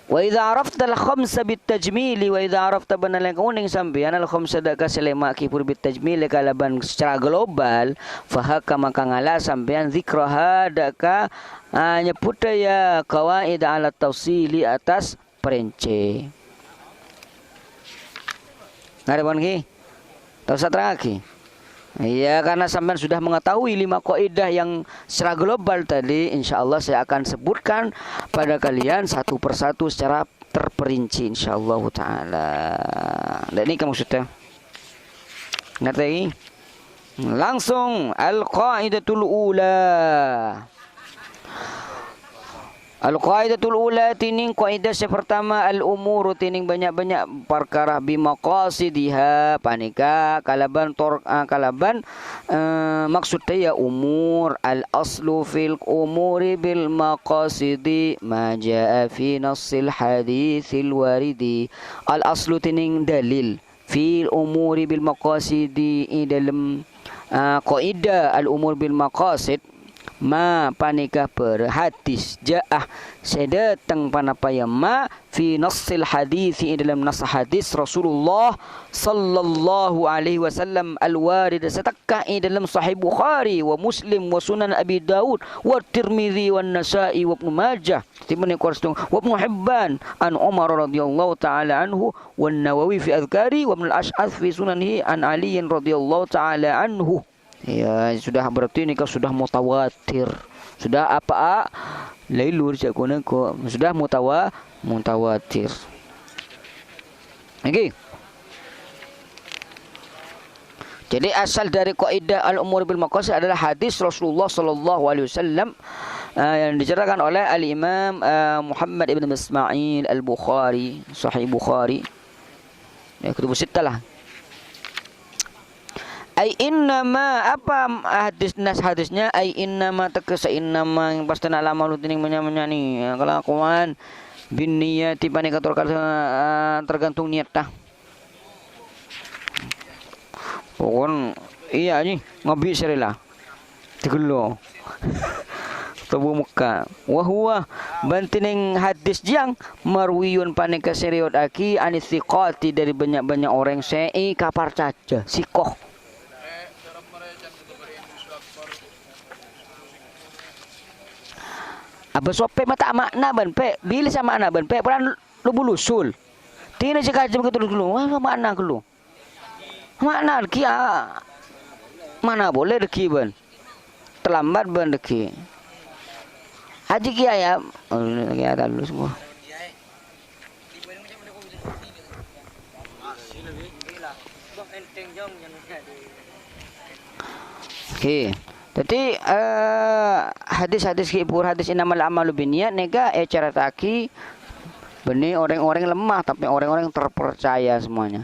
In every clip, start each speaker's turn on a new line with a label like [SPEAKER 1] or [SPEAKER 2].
[SPEAKER 1] Wa idza arafta al-khamsa bit-tajmili wa idza arafta banalan kuning sampean al-khamsa da kaselema ki pur bit-tajmil kalaban secara global fahaka maka ngala sampean zikraha da ka nyebut ya qawaid ala tafsili atas perinci. Ngarebon ki? Tahu satraki? Iya, karena sampean sudah mengetahui 5 kaidah yang secara global tadi, insyaallah saya akan sebutkan pada kalian satu persatu secara terperinci insyaallah taala. Dan ini kamu sudah ngerti? Langsung al-qaidatul ula. Al-qaidatul ula tining kaidah yang pertama al-umuru tining banyak-banyak perkara bimaqasidiha panika kalaban maksudnya ya umur al-aslu fil umuri bil maqasidi ma jaa fi nassil haditsil waridi al-aslu tining dalil fil umuri bil maqasidi dalam kaidah al-umur bil maqasid ma panikah berhadis jaah saya datang panapaya ma fi nassil hadis dalam nas hadis Rasulullah sallallahu alaihi wasallam al-warid setakah dalam sahih Bukhari wa Muslim wa Sunan Abi Daud wa Tirmizi wa Nasa'i wa Ibnu Majah timani kurstung wa Ibnu Hibban an Umar radhiyallahu taala anhu wa Nawawi fi Adhkari wa Ibnu al-Ash'ath fi Sunanihi an Ali radhiyallahu taala anhu. Ya sudah berarti ini kau sudah mutawatir. Sudah apa lailur cakuna ko sudah mutawatir. Okey. Jadi asal dari kaidah al-umur bil maqasid adalah hadis Rasulullah sallallahu alaihi wasallam yang diceritakan oleh al-Imam Muhammad ibn Ismail al-Bukhari, Sahih Bukhari. Ya kutub sittah lah. Ai innama apa hadisnya ai innama tekesa innama yang pasti nak lama lu tining menyani kelakuan bin niyati panik tergantung niat tah. Pokon iya ni ngabi serela tegelo tubuh muka wa huwa bantining hadis jang marwiyun panik seriot aki anithiqati dari banyak-banyak orang sei kapar caca sikoh. Aba sope mata makna ban pe bila sama makna ban pe peran lu bulusul tina cakap macam gitu dulu makna dulu makna kia mana boleh deki ban terlambat ban deki haji kia ya kia dah dulu semua okey. Jadi hadis-hadis kipur hadis inamal amalu binniyat nega cara taki benih orang-orang lemah tapi orang-orang terpercaya semuanya.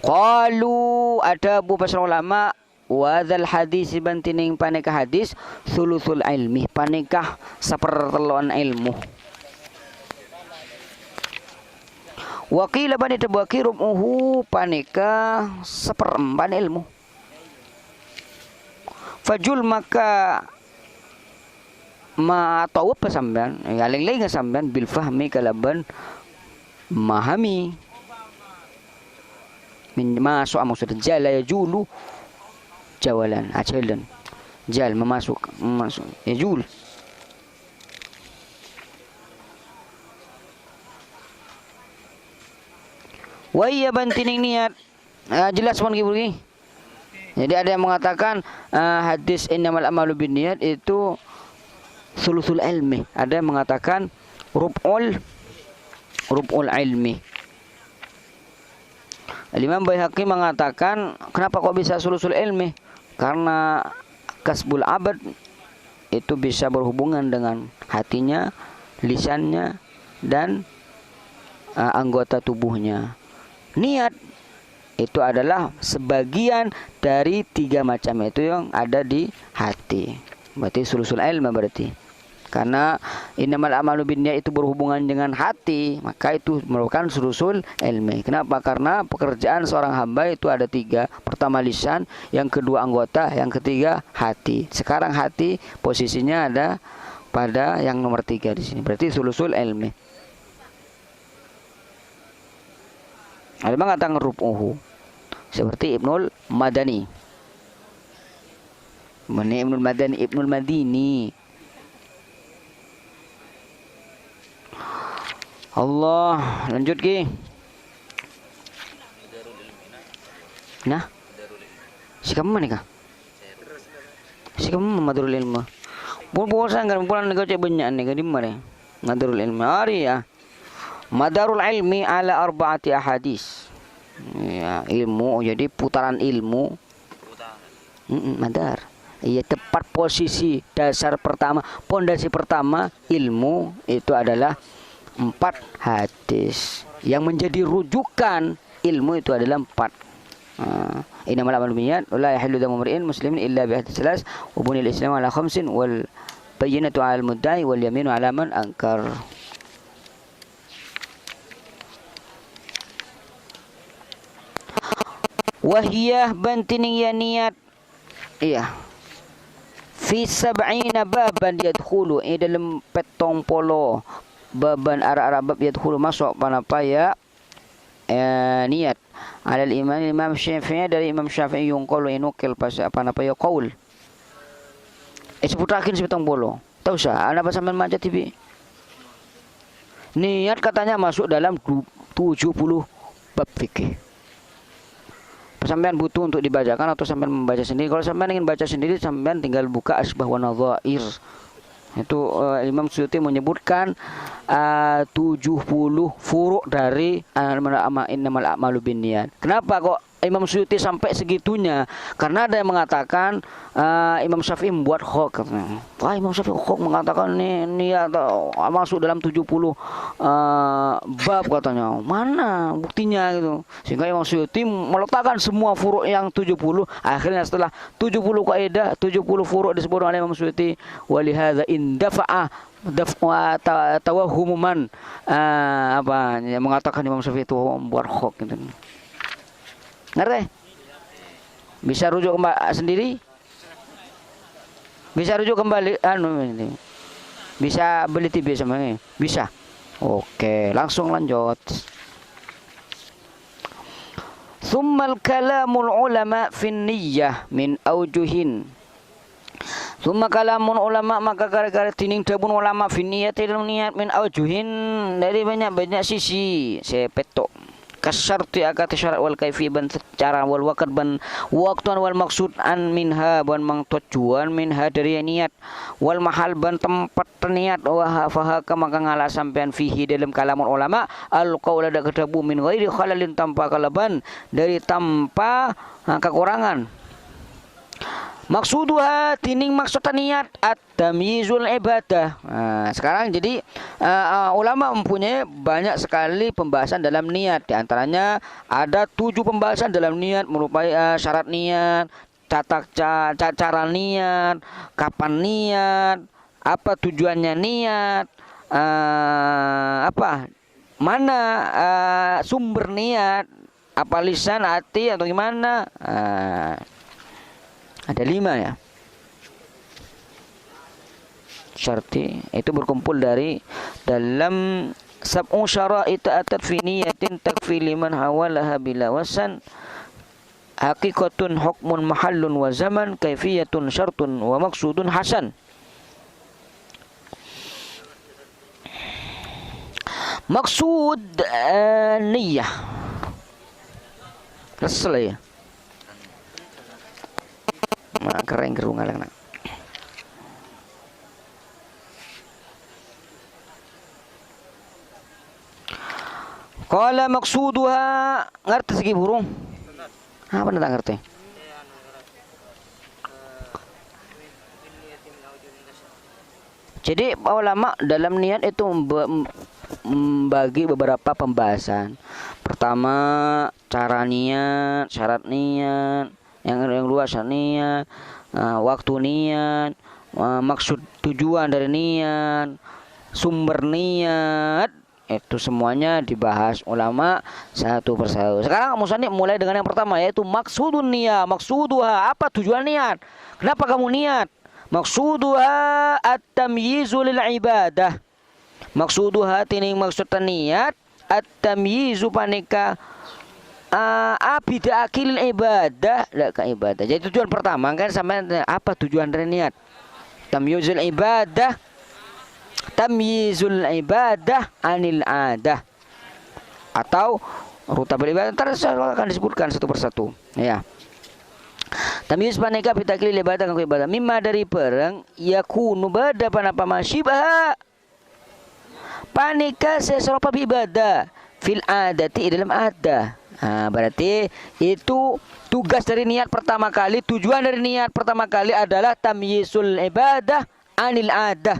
[SPEAKER 1] Qalu ada bu pasal ulama wadzal hadis bantining panika hadis sulusul ilmi panikah seperteluan ilmu. Waqila bani tabaki rumuhu panika seperempat ilmu. Fajul maka ma tahu apa sampean lain-lain sampean bil fahmi kalaban memahami min masuk maksud jala ya julu jawalan ajalan jal memasuk ya jul wa iya bantining niat jelas pun gini. Jadi ada yang mengatakan hadis innamal amalu binniyat itu sulusul ilmi. Ada yang mengatakan rub'ul ilmi. Al-Imam Baihaqi mengatakan kenapa kok bisa sulusul ilmi? Karena kasbul abad itu bisa berhubungan dengan hatinya, lisannya dan anggota tubuhnya. Niat itu adalah sebagian dari 3 macam itu yang ada di hati. Berarti sulusul ilmi berarti. Karena innamal amalu binniyat itu berhubungan dengan hati, maka itu merupakan sulusul ilmi. Kenapa? Karena pekerjaan seorang hamba itu ada 3. Pertama lisan, yang kedua anggota, yang ketiga hati. Sekarang hati posisinya ada pada yang nomor 3 di sini. Berarti sulusul ilmi. Ada mengatakan rupuhu seperti Ibnul Madani. Mana Ibnul Madani, Ibnul Madini. Allah, lanjut ki. Nah, si kamu mana kah? Si kamu Madarul Ilmu. Bosan kan pulang nego cek banyak nih di mana? Madarul Ilmu. Hari ya. Madarul ilmi ala arba'ati ahadis. Ya, ilmu jadi putaran ilmu. Madar. Iya, tepat posisi dasar pertama, pondasi pertama ilmu itu adalah 4 hadis. Yang menjadi rujukan ilmu itu adalah 4. Innamal a'malu binniyat wa la yahillu damu imri'in muslimin illa bi hadis salas wa buniyal islamu ala khamsin wal bayyinatu 'alal mudda'i wal yaminu 'ala man ankar. Wahiyah bantining ya niat. Iya. Fi sab'ina baban yadkhulu dalam petong polo baban ara-ara bab yadkhulu masuk panapa ya niat. Alal Imam Syafi'i dari Imam Syafi'i yung qalu inukil pas apa ya qaul. Sebutakin sepetong polo. Tahu sah, ana pas sampean maca TV. Niat katanya masuk dalam 70 bab fikih. Sampean butuh untuk dibacakan atau sampean membaca sendiri. Kalau sampean ingin baca sendiri, sampean tinggal buka Asbah wa Nadhair. Itu Imam Suyuti menyebutkan 70 furuk dari innamal a'malu binniyat. Kenapa kok Imam Suyuti sampai segitunya? Karena ada yang mengatakan Imam Syafi'i membuat khok. Wah, Imam Syafi'i khok mengatakan niat masuk dalam 70 bab katanya. Mana buktinya gitu. Sehingga Imam Suyuti meletakkan semua furuk yang 70. Akhirnya setelah 70 kaidah, 70 furuk disebut oleh Imam Suyuti, walihadza indafa'a daf'a tawahhumuman mengatakan Imam Syafi'i itu membuat khok gitu. Ngerti? Bisa rujuk sendiri? Bisa rujuk kembali ini. Bisa beli TV sama ini? Bisa. Oke, langsung lanjut. Tsummal kalamul ulama fin niyyah min aujuhin. Tsumma kalamun ulama maka gara-gara tining dabun ulama fin niyyah dalam niat min aujuhin dari banyak sisi. Saya petok. Kasyarti akati syarat wal kaifi ban cara wal waqt ban waktuan wal maksud an minha ban mang tujuan minha dari niat wal mahal ban tempat niat wa fahaka maka ngala sampean fihi dalam kalamun ulama al qaul ada kedabu min ghairi khalalin tanpa kalaban dari tanpa kekurangan. Maksuduha tining maksud niat at-tamyizul ibadah. Nah, sekarang jadi ulama mempunyai banyak sekali pembahasan dalam niat. Di antaranya ada 7 pembahasan dalam niat merupai syarat niat, cara niat, kapan niat, apa tujuannya niat, mana sumber niat, apa lisan, hati atau gimana. Ada 5 ya. Syarti itu berkumpul dari dalam sab'u syara'it atat fi niyatin takfi liman hawalaha bila wasan haqiqatun hukmun mahallun wa zaman kaifiyatun syartun wa maksudun hasan. Maksud niyah resel ya. Nah, keren kerungan nak. Qala maksuduha ngerti segi burung? Apa nak ngerti? Jadi ulama dalam niat itu membagi beberapa pembahasan. Pertama, cara niat, syarat niat. Yang luas niat, waktu niat, maksud tujuan dari niat, sumber niat, itu semuanya dibahas ulama satu persatu. Sekarang musannif mulai dengan yang pertama yaitu maksudun niat, maksuduha, apa tujuan niat? Kenapa kamu niat? Maksuduha at-tamyizu lil ibadah. Maksuduha tining maksud niat at-tamyizu panika Abidakil ibadah la ka ibadah. Jadi tujuan pertama kan sampai apa tujuan dari niat? Tamyizul ibadah anil adah. Atau rutabil ibadah akan disebutkan satu persatu. Ya. Tamyiz paneka bitakil ibadah kan ibadah. Mimma dari perang yakunu bada panapa masyibah. Paneka seserupa ibadah fil adati dalam ada. Berarti itu tugas dari niat pertama kali, tujuan dari niat pertama kali adalah tamyizul ibadah anil adah.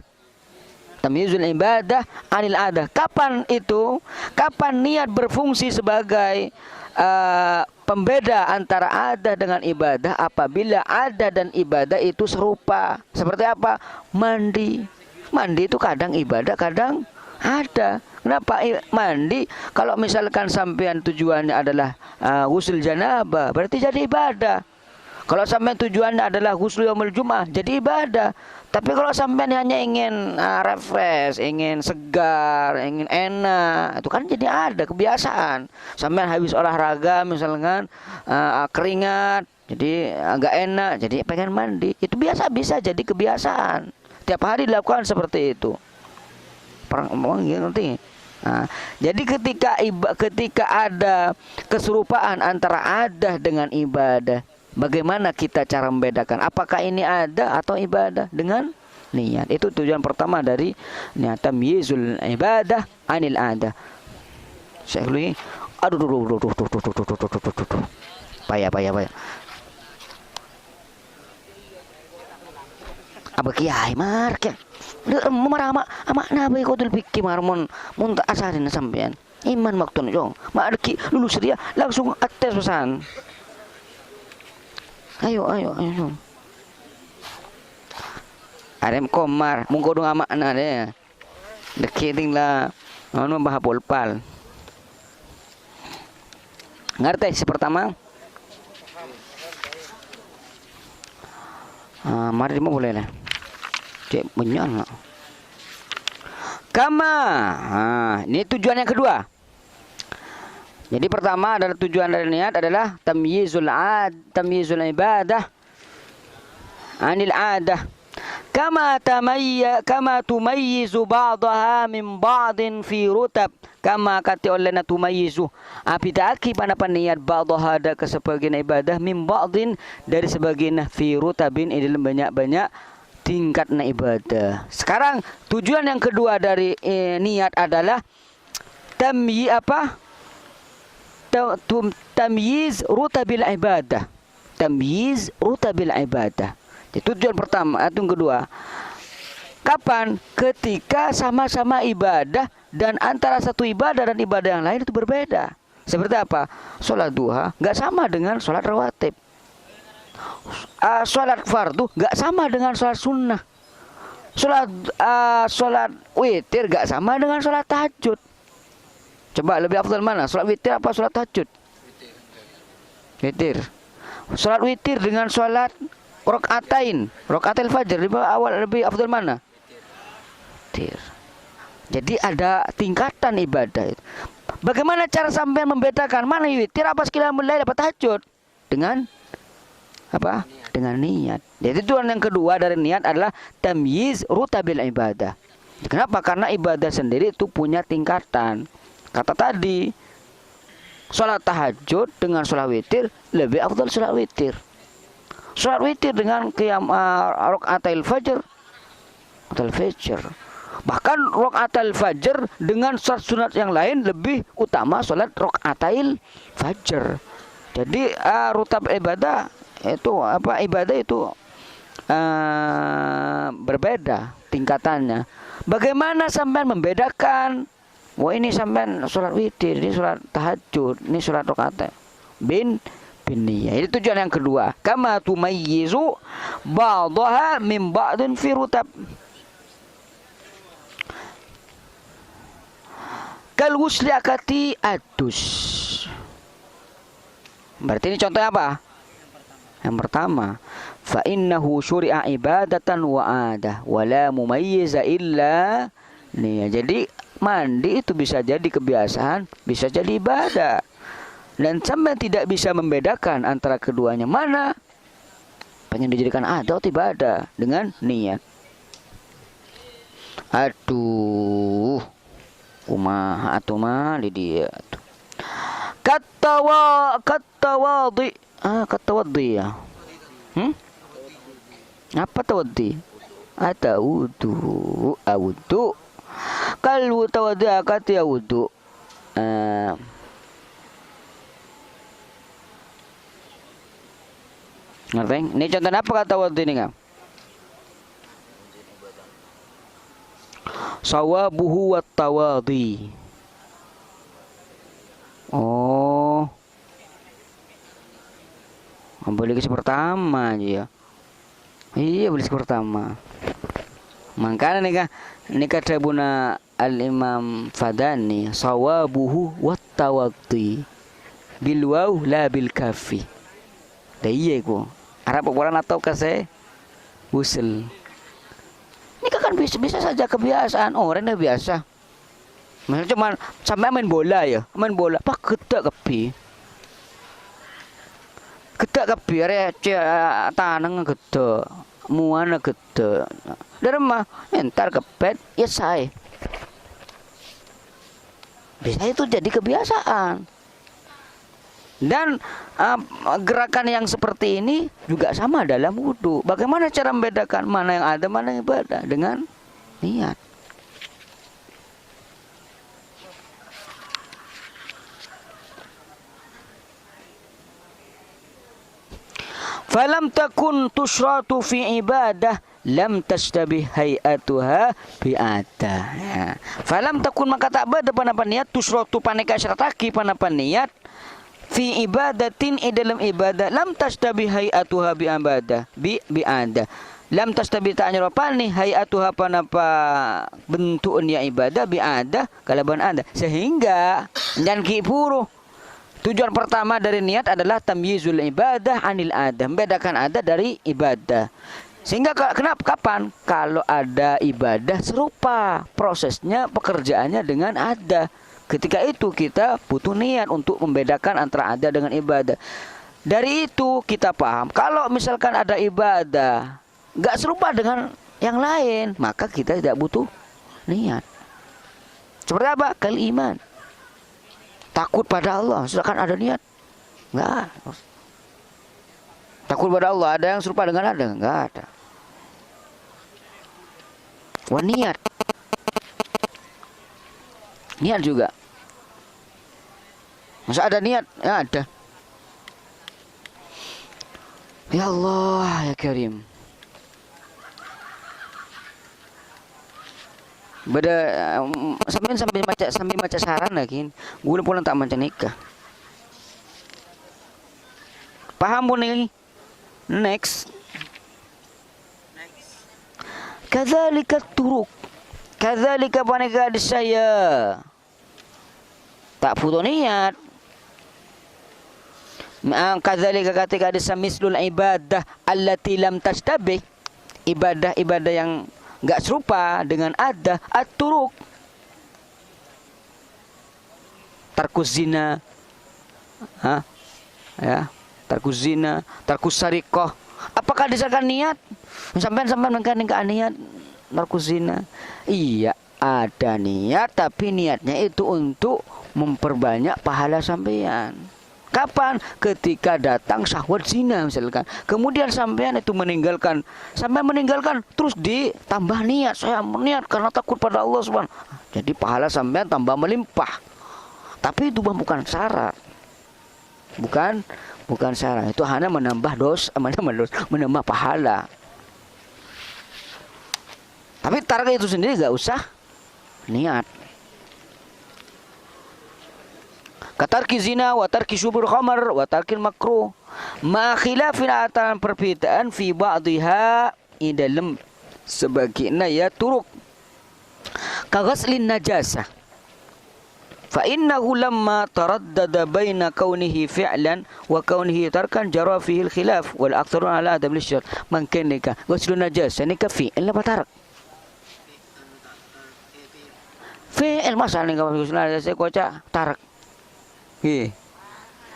[SPEAKER 1] Tamyizul ibadah anil adah. Kapan itu? Kapan niat berfungsi sebagai pembeda antara ada dengan ibadah? Apabila ada dan ibadah itu serupa. Seperti apa? Mandi. Mandi itu kadang ibadah, kadang ada. Kenapa mandi? Kalau misalkan sampean tujuannya adalah ghusl janabah, berarti jadi ibadah. Kalau sampean tujuannya adalah ghusl yaumul jumu'ah, jadi ibadah. Tapi kalau sampean hanya ingin refresh, ingin segar, ingin enak, itu kan jadi ada kebiasaan. Sampean habis olahraga misalkan keringat, jadi agak enak, jadi pengen mandi. Itu biasa bisa jadi kebiasaan. Tiap hari dilakukan seperti itu. Jadi ketika ada keserupaan antara adah dengan ibadah, bagaimana kita cara membedakan apakah ini ada atau ibadah dengan niat? Itu tujuan pertama dari niat tamyizul ibadah anil adah. Saya ulangi. Aduh. Payah. Apa kiai marke? Marama ama nabi kodul pikir marmon munta asarin sampean iman maktun jong marki lulus dia langsung ates pesan. Ayo arem komar mungko dong ama na deh dekiting lah anu bah polpal ngerti si pertama mari mau boleh lah cek menyan kama. Ini tujuan yang kedua. Jadi pertama adalah tujuan dari niat adalah tamyizul ibadah anil adah. Kama tumayyizu ba'daha min ba'din fi rutab. Kama kati oleh na tumayyizu. Apitaki panapan niat ba'daha ada kesebagian ibadah min ba'din dari sebagian fi rutabin dalam banyak-banyak tingkat na ibadah. Sekarang tujuan yang kedua dari niat adalah tamyiz rutabil ibadah. Tamyiz rutabil ibadah. Itu tujuan pertama. Yang kedua, kapan? Ketika sama-sama ibadah dan antara satu ibadah dan ibadah yang lain itu berbeda. Seperti apa? Sholat duha nggak sama dengan sholat rawatib. Sholat fardu nggak sama dengan sholat sunnah. Sholat witir nggak sama dengan sholat tahajud. Coba lebih afdal mana? Sholat witir apa sholat tahajud? Witir. Sholat witir dengan sholat rakaatain fajr lebih afdal mana? Witir. Jadi ada tingkatan ibadah itu. Bagaimana cara sampai membedakan mana witir apa qiyamul lail apa tahajud? Dengan apa? Dengan niat. Jadi tujuan yang kedua dari niat adalah tamyiz rutabil ibadah. Kenapa? Karena ibadah sendiri itu punya tingkatan. Kata tadi, sholat tahajud dengan sholat witir lebih afdal sholat witir. Sholat witir dengan qiyam rakaatil fajr. Bahkan rakaatil fajr dengan sholat sunat yang lain lebih utama sholat rakaatil fajr. Jadi rutab ibadah itu ibadah itu berbeda tingkatannya. Bagaimana sampean membedakan? Wah ini sampean sholat witir, ini sholat tahajud, ini sholat rakaat bin niyah. Ini tujuan yang kedua. Kama tumayyizu ba'daha min ba'din fi rutab. Kal ghusli akati adus. Berarti ini contohnya apa? Yang pertama, fa innahu syuri'a ibadatan wa adah wa la mumayyiza illa niyah. Jadi mandi itu bisa jadi kebiasaan, bisa jadi ibadah. dan sampai tidak bisa membedakan antara keduanya, mana pengen dijadikan ada atau tidak ada dengan niat. Aduh, kumaha atuh mah di dia tuh. Katawadhi. Katawadhi ya. Apa tawadhi? Atawudu, awudu. Kalau tawadhi akati awudu. Ngerti? Ini contoh apa kata wadhi ini kan? Sawabuhu wat tawadhi. Oh. Boleh kisah pertama aja ya. Iya boleh kisah pertama. Makanya nih kata Buna Al-Imam Fadani, sawabuhu wat tawadhi. Bil waw la bil kafi. Dah iya ku. Arab orang atau kasih usul. Ini kan bisa saja kebiasaan orang dah biasa. Misalnya cuma sampai main bola ya, main bola, pak ketak kepi, ketak kepi, tanang ketak, muana ketak, dari mah entar kepet, ya saya. Bisa itu jadi kebiasaan. Dan gerakan yang seperti ini juga sama dalam wudu. Bagaimana cara membedakan mana yang ada, mana yang ibadah? Dengan niat. Falam takun tushratu fi ibadah lam tastabih hayatuha bi'ata. Falam takun maka tak ada panapan niat tushratu paneka syarataki panapan niat fi ibadatin dalam ibadah lam tastabih hayatuha bi'ada. Lam tastabih tak nyerapani hayatuha panapa bentuknya ibadah bi'ada kalaban ada. Sehingga dan kipuru tujuan pertama dari niat adalah tamyizul ibadah anil adah, membedakan ada dari ibadah. Sehingga kenapa kapan? Kalau ada ibadah serupa prosesnya, pekerjaannya dengan ada. Ketika itu kita butuh niat untuk membedakan antara ada dengan ibadah. Dari itu kita paham kalau misalkan ada ibadah nggak serupa dengan yang lain, maka kita tidak butuh niat. Seperti apa? Kal iman. Takut pada Allah, silakan ada niat. Enggak. Takut pada Allah, ada yang serupa dengan ada? Enggak ada. Wah, niat. Niat juga. Masa ada niat? Ya ada. Ya Allah, ya Karim. Beda sambil baca saran lagi. Gue pulang tak macam nikah. Paham pun ini? Next. Kadzalika turuk. Kadzalika paneka saya. Tak putus niat. Kadzalika ketika ada mislul ibadah allati lam tastabih. Ibadah-ibadah yang enggak serupa dengan ada at-turuk. Tarkus zina. Ya, tarkus zina, tarkus sariqah. Apakah disahkan niat? Sampai mengkaitkan niat tarkus zina. Iya, ada niat tapi niatnya itu untuk memperbanyak pahala sampean. Kapan? Ketika datang syahwat zina misalkan. Kemudian sampean itu meninggalkan, terus ditambah niat. Saya niat karena takut pada Allah Subhanahu. Jadi pahala sampean tambah melimpah. Tapi itu bukan syarat. Bukan syarat. Itu hanya menambah menambah pahala. Tapi target itu sendiri enggak usah niat. Katarki zina wa tarki syubur khamar wa tarkil makruh ma khilafin atan perbedaan fi ba'dihha dalam sebagiannya ya turuk kaghaslin najasah fa innahu lamma taraddada baina kaunihi fi'lan wa kaunihi tarkan jara fihi al-khilaf wal aktharun ala adam lisyar mangkenika ghaslun najasah ni ka fi'l apa tarak fi'l masal ni ka ghaslun najasah ko cha tarak.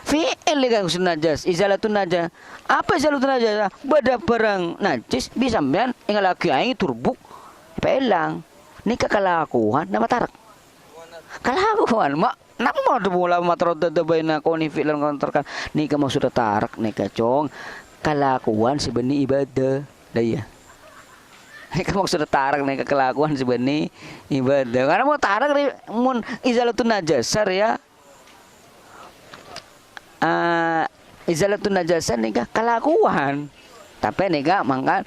[SPEAKER 1] Fi'il kan ghusl najas, izalatun najas. Apa izalatun najas? Bada barang najis bisa sampean ing lagi aing turbuk pelang. Nika kalakuan nama tarak. Kalakuan mak nak mau bola matrod baina koni fi'lan kontrakan. Nika maksud tarak nika cong. Kalakuan sebeni ibadah. Dah ya. Nika maksud tarak nika kelakuan sebeni ibadah. Karena mau tarak mun izalatun najasar ya. Izalatun najasa nika kelakuan tapi nika mangkan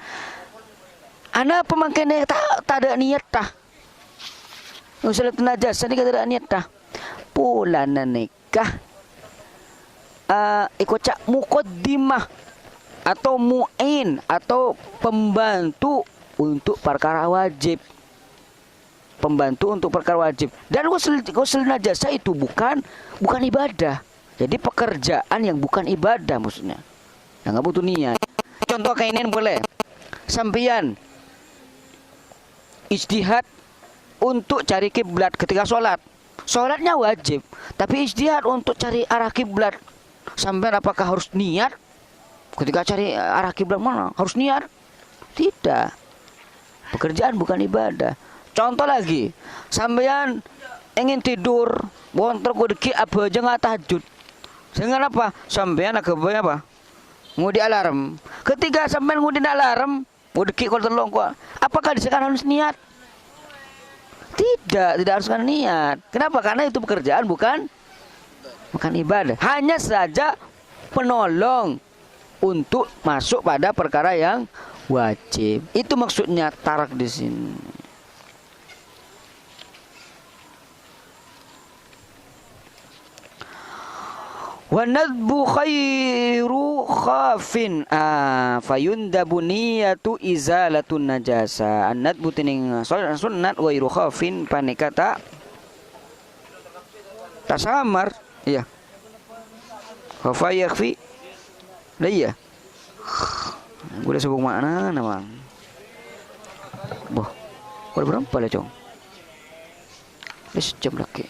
[SPEAKER 1] ana pemangke tak ada niat tah izalatun najasa nika tak ada niat tah pulana nikah ikut cak muqaddimah atau mu'in atau pembantu untuk perkara wajib, pembantu untuk perkara wajib. Dan ghusl najasa itu bukan ibadah. Jadi pekerjaan yang bukan ibadah maksudnya. Yang nggak butuh niat. Contoh kayak ini boleh. Sampian ijtihad untuk cari kiblat ketika sholat. Sholatnya wajib, tapi ijtihad untuk cari arah kiblat. Sampai apakah harus niat? Ketika cari arah kiblat mana? Harus niat? Tidak. Pekerjaan bukan ibadah. Contoh lagi, sampean ingin tidur, bontor kudeki apa jangan tahajud. Dengan apa? Sampean agak apa? Ngudi alarm. Ketika sampean ngudi alarm, kudeki kalau terlong kok. Apakah disekarang harus niat? Tidak harus kan niat. Kenapa? Karena itu pekerjaan bukan ibadah. Hanya saja penolong untuk masuk pada perkara yang wajib. Itu maksudnya tarak di sini. Wa nadbu khairu khafin fayundabu niyatu izalatun najasa. An-nadbu tining sunnat ghairu khafin panikata tasamar iya khafa yakfi lah iya boleh sebut makna nama boh boleh berapa lah cong jam lagi